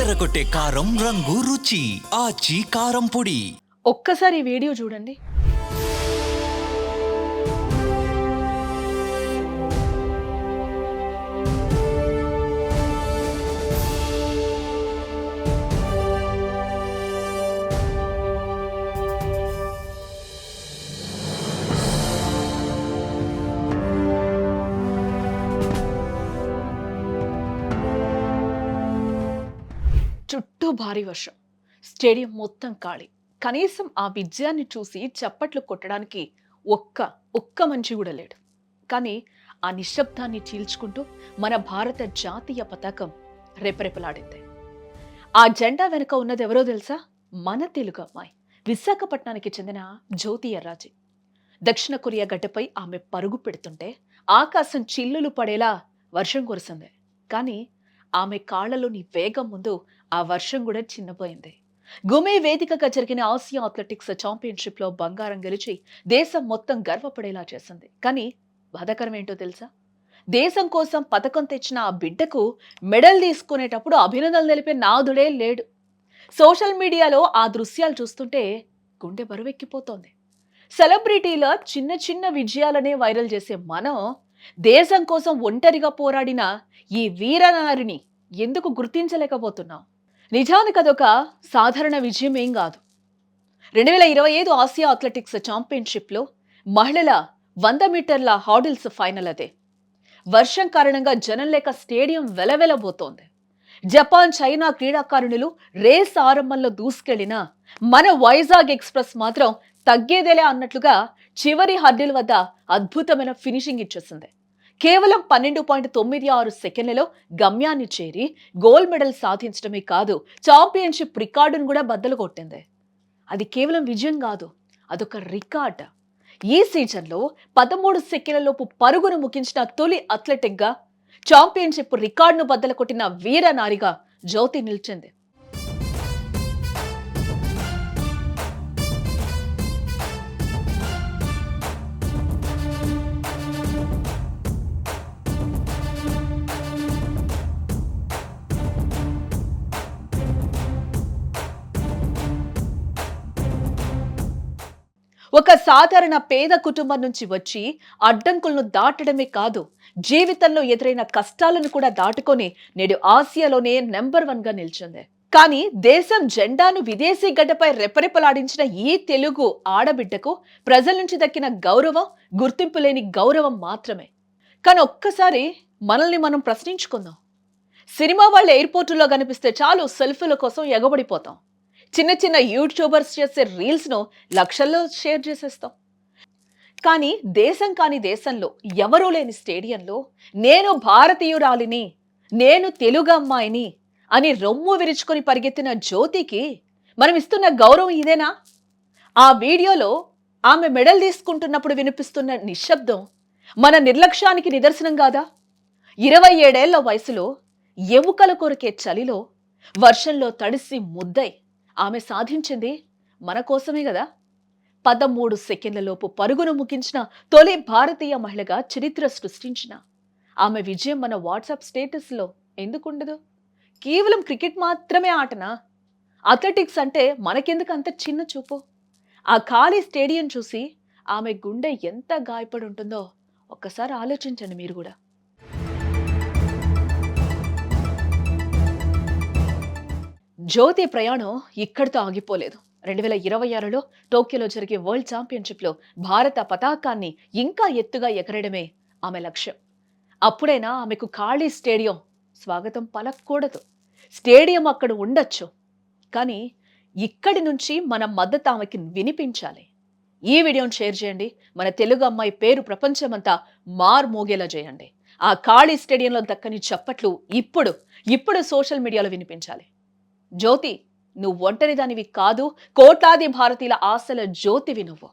అదరగొట్టే కారం రంగు రుచి ఆచి కారం పొడి. ఒక్కసారి ఈ వీడియో చూడండి. చుట్టూ భారీ వర్షం, స్టేడియం మొత్తం ఖాళీ. కనీసం ఆ విజయాన్ని చూసి చప్పట్లు కొట్టడానికి ఒక్క మనిషి కూడా లేడు. కానీ ఆ నిశ్శబ్దాన్ని చీల్చుకుంటూ మన భారత జాతీయ పతాకం రెపరెపలాడింది. ఆ జెండా వెనుక ఉన్నది ఎవరో తెలుసా? మన తెలుగు అమ్మాయి, విశాఖపట్నానికి చెందిన జ్యోతి ఎర్రాజీ. దక్షిణ కొరియా గడ్డపై ఆమె పరుగు పెడుతుంటే ఆకాశం చిల్లులు పడేలా వర్షం కురిసింది. కానీ ఆమె కాళ్లలోని వేగం ముందు ఆ వర్షం కూడా చిన్నపోయింది. గుమే వేదికగా జరిగిన ఆసియా అథ్లెటిక్స్ ఛాంపియన్షిప్ లో బంగారం గెలిచి దేశం మొత్తం గర్వపడేలా చేసింది. కానీ బాధాకరం ఏంటో తెలుసా? దేశం కోసం పథకం తెచ్చిన ఆ బిడ్డకు మెడల్ తీసుకునేటప్పుడు అభినందనలు తెలిపే నాదుడే లేడు. సోషల్ మీడియాలో ఆ దృశ్యాలు చూస్తుంటే గుండె బరువెక్కిపోతోంది. సెలబ్రిటీల చిన్న చిన్న విజయాలనే వైరల్ చేసే మనం దేశం కోసం ఒంటరిగా పోరాడిన ఈ వీరనారిని ఎందుకు గుర్తించలేకపోతున్నాం? నిజానికి అదొక సాధారణ విజయం ఏం కాదు. 2025 ఆసియా అథ్లెటిక్స్ ఛాంపియన్షిప్లో మహిళల 100 మీటర్ల హార్డిల్స్ ఫైనల్ అదే. వర్షం కారణంగా జనం లేక స్టేడియం వెలవెలబోతోంది. జపాన్, చైనా క్రీడాకారుణులు రేస్ ఆరంభంలో దూసుకెళ్లిన మన వైజాగ్ ఎక్స్ప్రెస్ మాత్రం తగ్గేదేలే అన్నట్లుగా చివరి హర్డిల్ వద్ద అద్భుతమైన ఫినిషింగ్ ఇచ్చేసింది. కేవలం 12.96 సెకండ్లలో గమ్యాన్ని చేరి గోల్డ్ మెడల్ సాధించడమే కాదు, ఛాంపియన్షిప్ రికార్డును కూడా బద్దలు కొట్టింది. అది కేవలం విజయం కాదు, అదొక రికార్డ్. ఈ సీజన్లో 13 సెకండ్లలోపు పరుగును ముగించిన తొలి అథ్లెటిక్గా, ఛాంపియన్షిప్ రికార్డును బద్దలు కొట్టిన వీరనారిగా జ్యోతి నిలిచింది. ఒక సాధారణ పేద కుటుంబం నుంచి వచ్చి అడ్డంకులను దాటడమే కాదు, జీవితంలో ఎదురైన కష్టాలను కూడా దాటుకొని నేడు ఆసియాలోనే నెంబర్ 1 గా నిలిచింది. కానీ దేశం జెండాను విదేశీ గడ్డపై రెపరెపలాడించిన ఈ తెలుగు ఆడబిడ్డకు ప్రజల నుంచి దక్కిన గౌరవం గుర్తింపు లేని గౌరవం మాత్రమే. కానీ ఒక్కసారి మనల్ని మనం ప్రశ్నించుకుందాం. సినిమా వాళ్ళు ఎయిర్పోర్టులో కనిపిస్తే చాలు సెల్ఫీల కోసం ఎగబడిపోతాం. చిన్న చిన్న యూట్యూబర్స్ చేసే రీల్స్ను లక్షల్లో షేర్ చేసేస్తాం. కానీ దేశం కాని దేశంలో, ఎవరూ లేని స్టేడియంలో నేను భారతీయురాలిని, నేను తెలుగు అమ్మాయిని అని రొమ్ము విరుచుకొని పరిగెత్తిన జ్యోతికి మనం ఇస్తున్న గౌరవం ఇదేనా? ఆ వీడియోలో ఆమె మెడల్ తీసుకుంటున్నప్పుడు వినిపిస్తున్న నిశ్శబ్దం మన నిర్లక్ష్యానికి నిదర్శనం కాదా? 27 ఏళ్ల వయసులో ఎముకల కొరికే చలిలో వర్షంలో తడిసి ముద్దై ఆమె సాధించింది మన కోసమే కదా. 13 సెకండ్లలోపు పరుగును ముగించిన తొలి భారతీయ మహిళగా చరిత్ర సృష్టించిన ఆమె విజయం మన వాట్సాప్ స్టేటస్లో ఎందుకుండదు? కేవలం క్రికెట్ మాత్రమే ఆటనా? అథ్లెటిక్స్ అంటే మనకెందుకు అంత చిన్న చూపు? ఆ ఖాళీ స్టేడియం చూసి ఆమె గుండె ఎంత గాయపడి ఉంటుందో ఒక్కసారి ఆలోచించండి మీరు కూడా. జ్యోతి ప్రయాణం ఇక్కడితో ఆగిపోలేదు. 2026లో టోక్యోలో జరిగే వరల్డ్ ఛాంపియన్షిప్లో భారత పతాకాన్ని ఇంకా ఎత్తుగా ఎగరడమే ఆమె లక్ష్యం. అప్పుడైనా ఆమెకు ఖాళీ స్టేడియం స్వాగతం పలకూడదు. స్టేడియం అక్కడ ఉండొచ్చు, కానీ ఇక్కడి నుంచి మన మద్దతు ఆమెకి వినిపించాలి. ఈ వీడియోని షేర్ చేయండి. మన తెలుగు అమ్మాయి పేరు ప్రపంచమంతా మార్మోగేలా చేయండి. ఆ ఖాళీ స్టేడియంలో దక్కని చప్పట్లు ఇప్పుడు సోషల్ మీడియాలో వినిపించాలి. జ్యోతి, నువ్వు ఒంటరిదానివి కాదు, కోట్లాది భారతీయుల ఆశల జ్యోతివి నువ్వు.